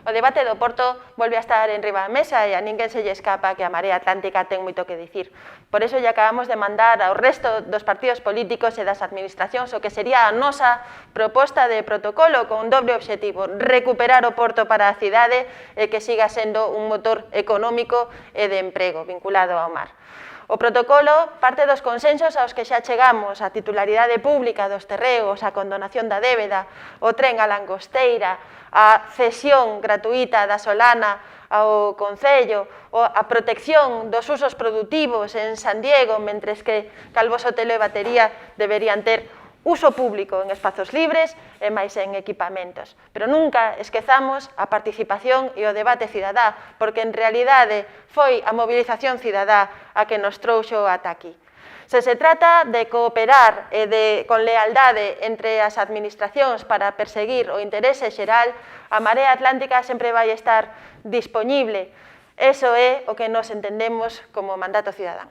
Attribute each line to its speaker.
Speaker 1: O debate do Porto volve a estar en riba da mesa e a ninguén se lle escapa que a Marea Atlántica ten moito que dicir. Por iso lle acabamos de mandar ao resto dos partidos políticos e das administracións o que sería a nosa proposta de protocolo con un doble obxectivo: recuperar o Porto para a cidade e que siga sendo un motor económico e de emprego vinculado ao mar. O protocolo parte dos consensos aos que xa chegamos: a titularidade pública dos terreos, a condonación da débeda, o tren a Langosteira, a cesión gratuita da Solana ao Concello, a protección dos usos produtivos en San Diego, mentres que Calvo Sotelo e Batería deberían ter uso público en espazos libres e máis en equipamentos. Pero nunca esquezamos a participación e o debate cidadá, porque en realidade foi a movilización cidadá a que nos trouxo ata aquí. Se trata de cooperar e con lealdade entre as administracións para perseguir o interese xeral, a Marea Atlántica sempre vai estar dispoñible. Eso é o que nos entendemos como mandato cidadán.